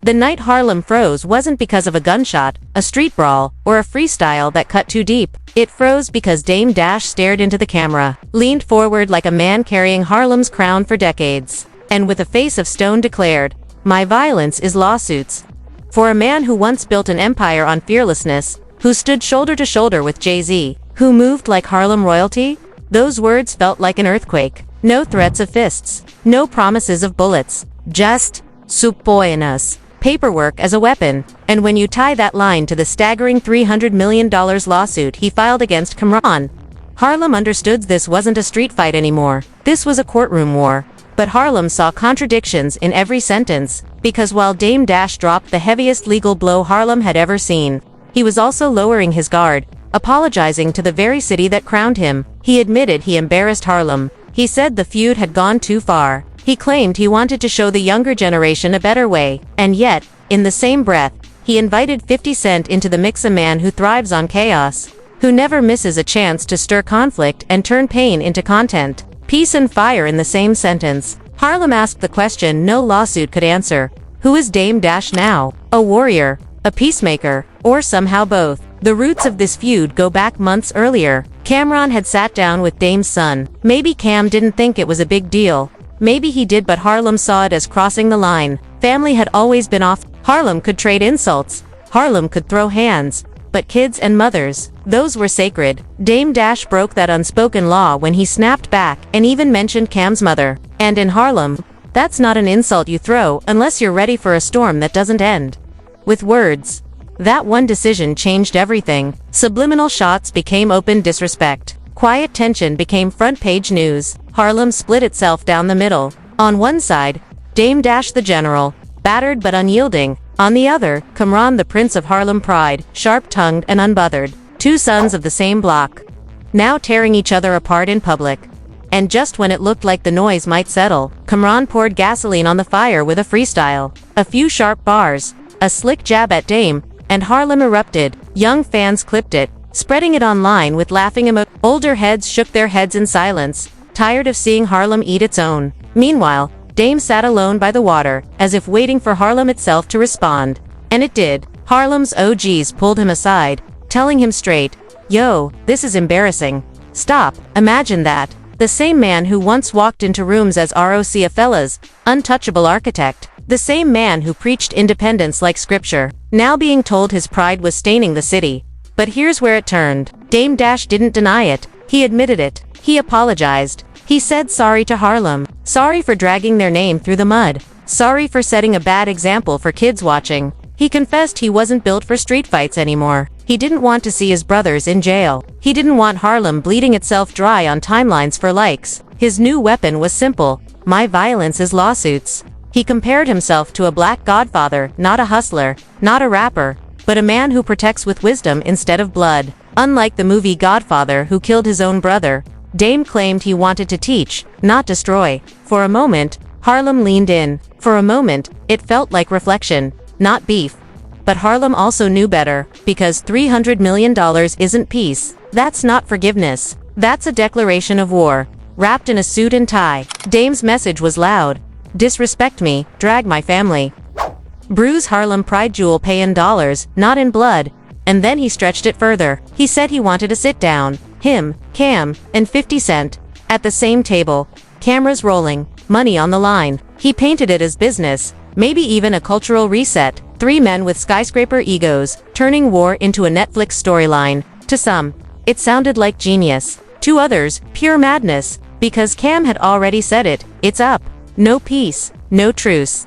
The night Harlem froze wasn't because of a gunshot, a street brawl, or a freestyle that cut too deep. It froze because Dame Dash stared into the camera, leaned forward like a man carrying Harlem's crown for decades, and with a face of stone declared, "My violence is lawsuits." For a man who once built an empire on fearlessness, who stood shoulder to shoulder with Jay-Z, who moved like Harlem royalty, those words felt like an earthquake. No threats of fists, no promises of bullets, just subpoenas. Paperwork as a weapon, and when you tie that line to the staggering $300 million lawsuit he filed against Camron, Harlem understood this wasn't a street fight anymore. This was a courtroom war. But Harlem saw contradictions in every sentence, because while Dame Dash dropped the heaviest legal blow Harlem had ever seen, he was also lowering his guard, apologizing to the very city that crowned him. He admitted he embarrassed Harlem. He said the feud had gone too far. He claimed he wanted to show the younger generation a better way, and yet, in the same breath, he invited 50 Cent into the mix, a man who thrives on chaos, who never misses a chance to stir conflict and turn pain into content. Peace and fire in the same sentence. Harlem asked the question no lawsuit could answer. Who is Dame Dash now? A warrior? A peacemaker? Or somehow both? The roots of this feud go back months earlier. Camron had sat down with Dame's son. Maybe Cam didn't think it was a big deal. Maybe he did, but Harlem saw it as crossing the line. Family had always been off. Harlem could trade insults. Harlem could throw hands. But kids and mothers, those were sacred. Dame Dash broke that unspoken law when he snapped back and even mentioned Cam's mother. And in Harlem, that's not an insult you throw unless you're ready for a storm that doesn't end with words. That one decision changed everything. Subliminal shots became open disrespect. Quiet tension became front-page news. Harlem split itself down the middle. On one side, Dame Dash the general, battered but unyielding. On the other, Camron the prince of Harlem pride, sharp-tongued and unbothered. Two sons of the same block, now tearing each other apart in public. And just when it looked like the noise might settle, Camron poured gasoline on the fire with a freestyle. A few sharp bars, a slick jab at Dame, and Harlem erupted. Young fans clipped it, spreading it online with laughing emojis. Older heads shook their heads in silence, tired of seeing Harlem eat its own. Meanwhile, Dame sat alone by the water, as if waiting for Harlem itself to respond. And it did. Harlem's OGs pulled him aside, telling him straight, "Yo, this is embarrassing. Stop." Imagine that. The same man who once walked into rooms as Roc-A-Fella's untouchable architect. The same man who preached independence like scripture. Now being told his pride was staining the city. But here's where it turned. Dame Dash didn't deny it. He admitted it. He apologized. He said sorry to Harlem. Sorry for dragging their name through the mud. Sorry for setting a bad example for kids watching. He confessed he wasn't built for street fights anymore. He didn't want to see his brothers in jail. He didn't want Harlem bleeding itself dry on timelines for likes. His new weapon was simple. My violence is lawsuits. He compared himself to a black godfather, not a hustler, not a rapper, but a man who protects with wisdom instead of blood. Unlike the movie Godfather, who killed his own brother, Dame claimed he wanted to teach, not destroy. For a moment, Harlem leaned in. For a moment, it felt like reflection, not beef. But Harlem also knew better, because $300 million isn't peace. That's not forgiveness. That's a declaration of war, wrapped in a suit and tie. Dame's message was loud. Disrespect me, drag my family. Bruise Harlem pride, jewel, pay in dollars, not in blood. And then he stretched it further. He said he wanted to sit down. Him, Cam, and 50 Cent. At the same table. Cameras rolling, money on the line. He painted it as business, maybe even a cultural reset. Three men with skyscraper egos, turning war into a Netflix storyline. To some, it sounded like genius. To others, pure madness. Because Cam had already said it. It's up. No peace, no truce.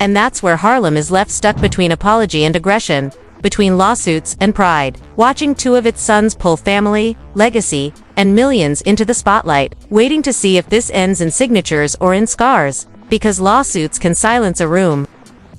And that's where Harlem is left stuck between apology and aggression, between lawsuits and pride, watching two of its sons pull family, legacy, and millions into the spotlight, waiting to see if this ends in signatures or in scars, because lawsuits can silence a room.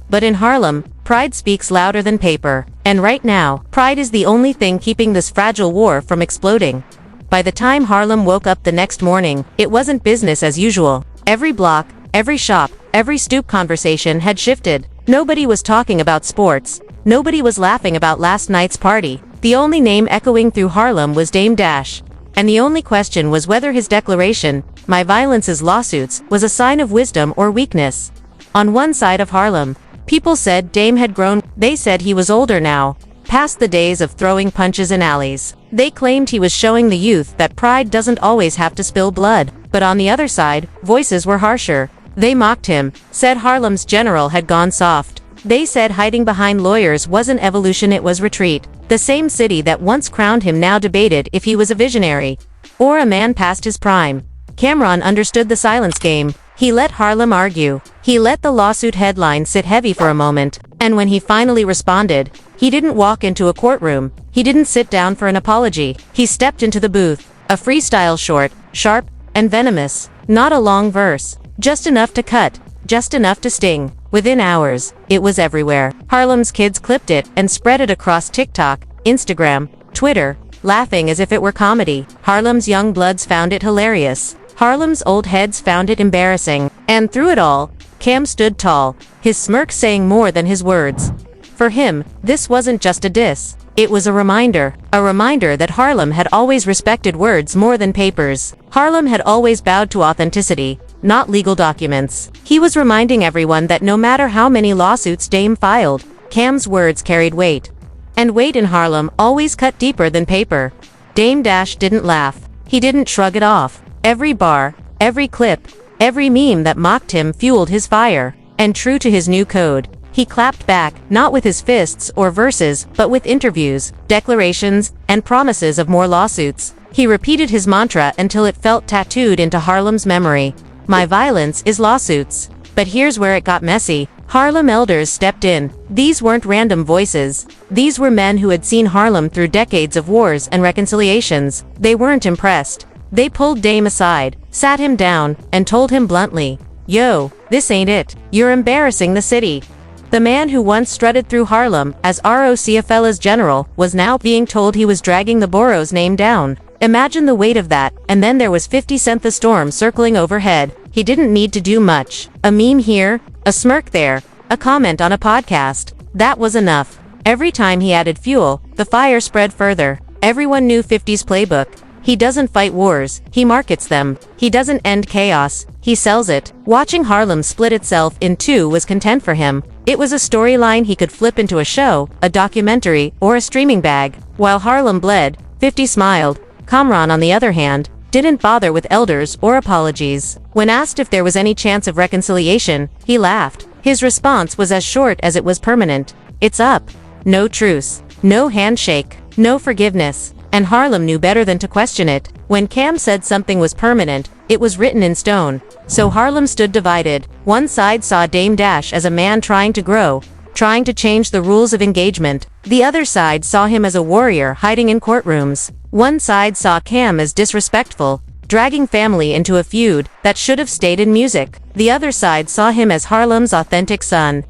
But in Harlem, pride speaks louder than paper, and right now, pride is the only thing keeping this fragile war from exploding. By the time Harlem woke up the next morning, it wasn't business as usual. Every block, every shop, every stoop conversation had shifted. Nobody was talking about sports. Nobody was laughing about last night's party. The only name echoing through Harlem was Dame Dash. And the only question was whether his declaration, "My violence is lawsuits," was a sign of wisdom or weakness. On one side of Harlem, People said Dame had grown. They said he was older now, past the days of throwing punches in alleys. They claimed he was showing the youth that pride doesn't always have to spill blood. But on the other side, voices were harsher. They mocked him, said Harlem's general had gone soft. They said hiding behind lawyers wasn't evolution, it was retreat. The same city that once crowned him now debated if he was a visionary or a man past his prime. Camron understood the silence game. He let Harlem argue. He let the lawsuit headline sit heavy for a moment. And when he finally responded, he didn't walk into a courtroom. He didn't sit down for an apology. He stepped into the booth. A freestyle, short, sharp, and venomous. Not a long verse. Just enough to cut. Just enough to sting. Within hours, it was everywhere. Harlem's kids clipped it and spread it across TikTok, Instagram, Twitter, laughing as if it were comedy. Harlem's young bloods found it hilarious. Harlem's old heads found it embarrassing. And through it all, Cam stood tall, his smirk saying more than his words. For him, this wasn't just a diss. It was a reminder that Harlem had always respected words more than papers. Harlem had always bowed to authenticity, not legal documents. He was reminding everyone that no matter how many lawsuits Dame filed, Cam's words carried weight. And weight in Harlem always cut deeper than paper. Dame Dash didn't laugh. He didn't shrug it off. Every bar, every clip, every meme that mocked him fueled his fire. And true to his new code, he clapped back, not with his fists or verses, but with interviews, declarations, and promises of more lawsuits. He repeated his mantra until it felt tattooed into Harlem's memory. My violence is lawsuits. But here's where it got messy. Harlem elders stepped in. These weren't random voices. These were men who had seen Harlem through decades of wars and reconciliations. They weren't impressed. They pulled Dame aside, sat him down, and told him bluntly, "Yo, this ain't it. You're embarrassing the city." The man who once strutted through Harlem as Roc-A-Fella's general was now being told he was dragging the borough's name down. Imagine the weight of that, and then there was 50 Cent the storm circling overhead. He didn't need to do much. A meme here, a smirk there, a comment on a podcast. That was enough. Every time he added fuel, the fire spread further. Everyone knew 50's playbook. He doesn't fight wars, he markets them. He doesn't end chaos, he sells it. Watching Harlem split itself in two was content for him. It was a storyline he could flip into a show, a documentary, or a streaming bag. While Harlem bled, 50 smiled. Camron, on the other hand, didn't bother with elders or apologies. When asked if there was any chance of reconciliation, he laughed. His response was as short as it was permanent. It's up. No truce. No handshake. No forgiveness. And Harlem knew better than to question it. When Cam said something was permanent, it was written in stone. So Harlem stood divided. One side saw Dame Dash as a man trying to grow, trying to change the rules of engagement. The other side saw him as a warrior hiding in courtrooms. One side saw Cam as disrespectful, dragging family into a feud that should have stayed in music. The other side saw him as Harlem's authentic son,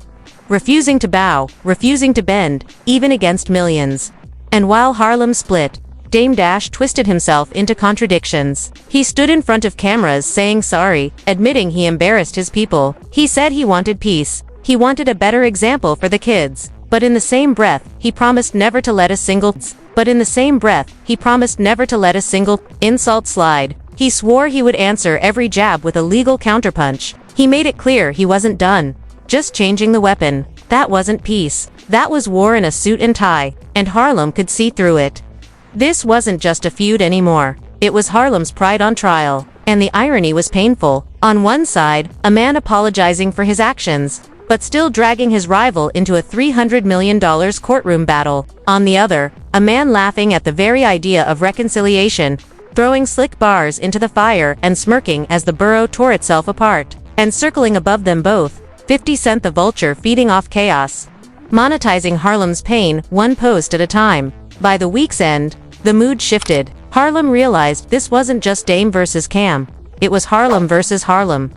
refusing to bow, refusing to bend, even against millions. And while Harlem split, Dame Dash twisted himself into contradictions. He stood in front of cameras saying sorry, admitting he embarrassed his people. He said he wanted peace. He wanted a better example for the kids. But in the same breath, he promised never to let a single insult slide. He swore he would answer every jab with a legal counterpunch. He made it clear he wasn't done. Just changing the weapon. That wasn't peace. That was war in a suit and tie. And Harlem could see through it. This wasn't just a feud anymore. It was Harlem's pride on trial. And the irony was painful. On one side, a man apologizing for his actions, but still dragging his rival into a $300 million courtroom battle. On the other, a man laughing at the very idea of reconciliation, throwing slick bars into the fire and smirking as the borough tore itself apart. And circling above them both, 50 Cent the Vulture feeding off chaos, monetizing Harlem's pain one post at a time. By the week's end, the mood shifted. Harlem realized this wasn't just Dame versus Cam. It was Harlem versus Harlem.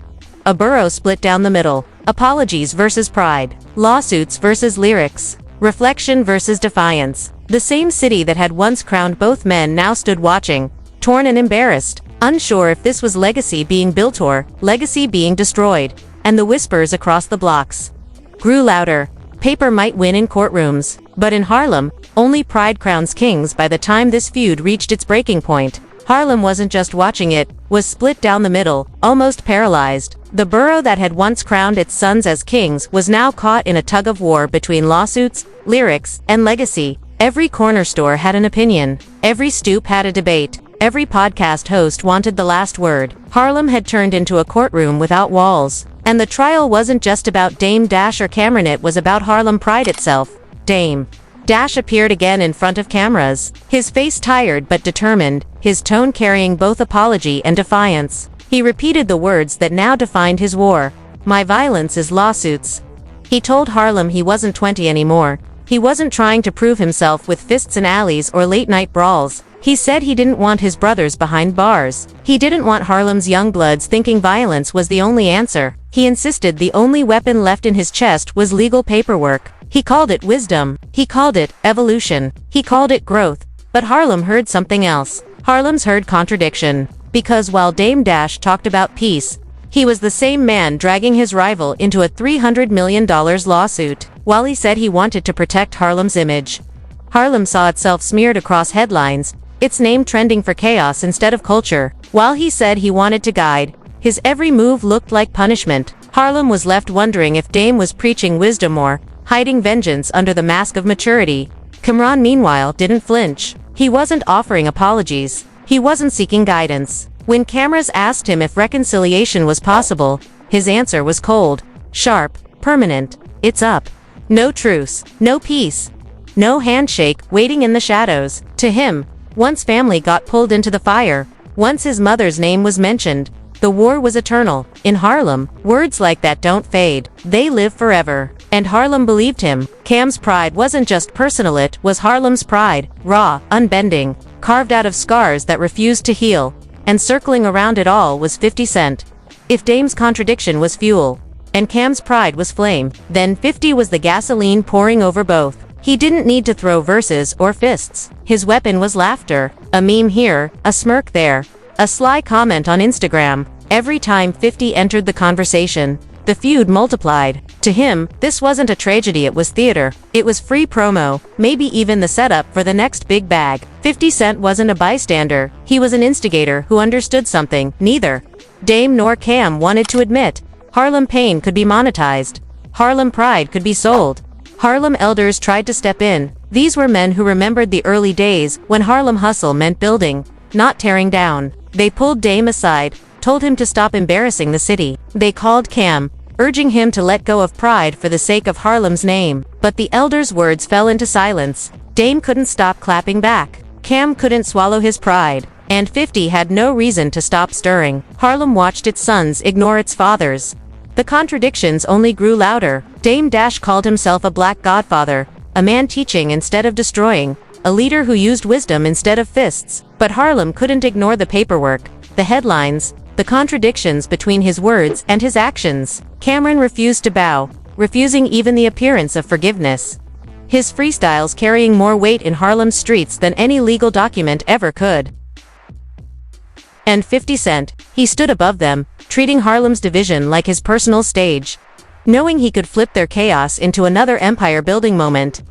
A borough split down the middle. Apologies versus pride. Lawsuits versus lyrics. Reflection versus defiance. The same city that had once crowned both men now stood watching, torn and embarrassed, unsure if this was legacy being built or legacy being destroyed. And the whispers across the blocks grew louder. Paper might win in courtrooms, but in Harlem, only pride crowns kings. By the time this feud reached its breaking point, Harlem wasn't just watching it, was split down the middle, almost paralyzed. The borough that had once crowned its sons as kings was now caught in a tug-of-war between lawsuits, lyrics, and legacy. Every corner store had an opinion. Every stoop had a debate. Every podcast host wanted the last word. Harlem had turned into a courtroom without walls. And the trial wasn't just about Dame Dash or Camron, it was about Harlem pride itself. Dame Dash appeared again in front of cameras, his face tired but determined, his tone carrying both apology and defiance. He repeated the words that now defined his war. "My violence is lawsuits." He told Harlem he wasn't 20 anymore. He wasn't trying to prove himself with fists in alleys or late-night brawls. He said he didn't want his brothers behind bars. He didn't want Harlem's young bloods thinking violence was the only answer. He insisted the only weapon left in his chest was legal paperwork. He called it wisdom. He called it evolution. He called it growth. But Harlem heard something else. Harlem's heard contradiction. Because while Dame Dash talked about peace, he was the same man dragging his rival into a $300 million lawsuit. While he said he wanted to protect Harlem's image, Harlem saw itself smeared across headlines, its name trending for chaos instead of culture. While he said he wanted to guide, his every move looked like punishment. Harlem was left wondering if Dame was preaching wisdom or hiding vengeance under the mask of maturity. Camron, meanwhile, didn't flinch. He wasn't offering apologies. He wasn't seeking guidance. When cameras asked him if reconciliation was possible, his answer was cold, sharp, permanent. It's up. No truce, no peace, no handshake waiting in the shadows. To him, once family got pulled into the fire, once his mother's name was mentioned, the war was eternal. In Harlem, words like that don't fade. They live forever. And Harlem believed him. Cam's pride wasn't just personal, it was Harlem's pride, raw, unbending, carved out of scars that refused to heal. And circling around it all was 50 Cent. If Dame's contradiction was fuel, and Cam's pride was flame, then 50 was the gasoline pouring over both. He didn't need to throw verses or fists. His weapon was laughter. A meme here, a smirk there, a sly comment on Instagram. Every time 50 entered the conversation, the feud multiplied. To him, this wasn't a tragedy, it was theater. It was free promo, maybe even the setup for the next big bag. 50 Cent wasn't a bystander, he was an instigator who understood something neither Dame nor Cam wanted to admit. Harlem pain could be monetized. Harlem pride could be sold. Harlem elders tried to step in. These were men who remembered the early days when Harlem hustle meant building, not tearing down. They pulled Dame aside, told him to stop embarrassing the city. They called Cam, urging him to let go of pride for the sake of Harlem's name. But the elders' words fell into silence. Dame couldn't stop clapping back. Cam couldn't swallow his pride. And 50 had no reason to stop stirring. Harlem watched its sons ignore its fathers. The contradictions only grew louder. Dame Dash called himself a black godfather, a man teaching instead of destroying, a leader who used wisdom instead of fists. But Harlem couldn't ignore the paperwork, the headlines, the contradictions between his words and his actions. Camron refused to bow, refusing even the appearance of forgiveness. His freestyles carrying more weight in Harlem's streets than any legal document ever could. And 50 Cent, he stood above them, treating Harlem's division like his personal stage, knowing he could flip their chaos into another empire-building moment.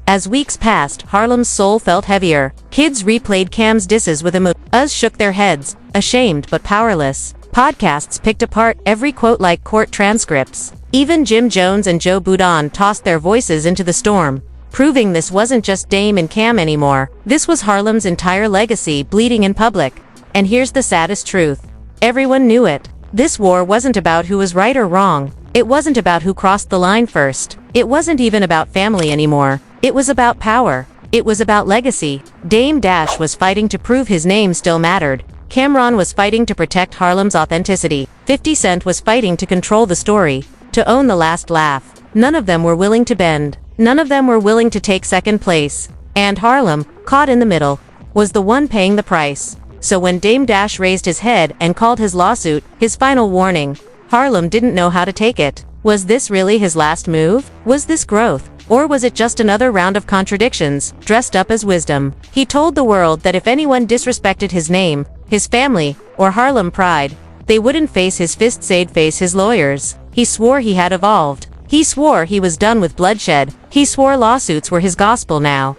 As weeks passed, Harlem's soul felt heavier. Kids replayed Cam's disses with emotion. Us shook their heads, ashamed but powerless. Podcasts picked apart every quote like court transcripts. Even Jim Jones and Joe Budden tossed their voices into the storm, proving this wasn't just Dame and Cam anymore. This was Harlem's entire legacy bleeding in public. And here's the saddest truth. Everyone knew it. This war wasn't about who was right or wrong. It wasn't about who crossed the line first. It wasn't even about family anymore. It was about power. It was about legacy. Dame Dash was fighting to prove his name still mattered. Camron was fighting to protect Harlem's authenticity. 50 Cent was fighting to control the story, to own the last laugh. None of them were willing to bend. None of them were willing to take second place. And Harlem, caught in the middle, was the one paying the price. So when Dame Dash raised his head and called his lawsuit his final warning, Harlem didn't know how to take it. Was this really his last move? Was this growth? Or was it just another round of contradictions, dressed up as wisdom? He told the world that if anyone disrespected his name, his family, or Harlem pride, they wouldn't face his fists, they'd face his lawyers. He swore he had evolved. He swore he was done with bloodshed. He swore lawsuits were his gospel now.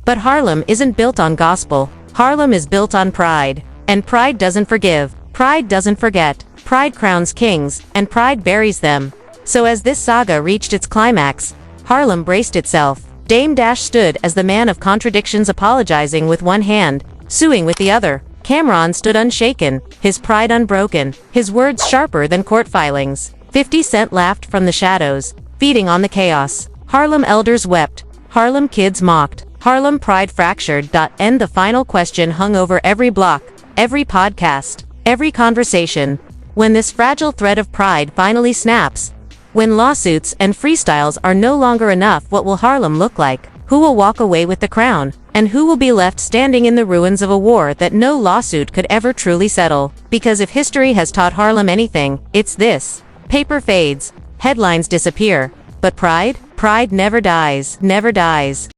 But Harlem isn't built on gospel. Harlem is built on pride. And pride doesn't forgive. Pride doesn't forget. Pride crowns kings, and pride buries them. So as this saga reached its climax, Harlem braced itself. Dame Dash stood as the man of contradictions, apologizing with one hand, suing with the other. Camron stood unshaken, his pride unbroken, his words sharper than court filings. 50 Cent laughed from the shadows, feeding on the chaos. Harlem elders wept. Harlem kids mocked. Harlem pride fractured. And the final question hung over every block, every podcast, every conversation. When this fragile thread of pride finally snaps, when lawsuits and freestyles are no longer enough, what will Harlem look like? Who will walk away with the crown? And who will be left standing in the ruins of a war that no lawsuit could ever truly settle? Because if history has taught Harlem anything, it's this. Paper fades, headlines disappear, but pride? Pride never dies, never dies.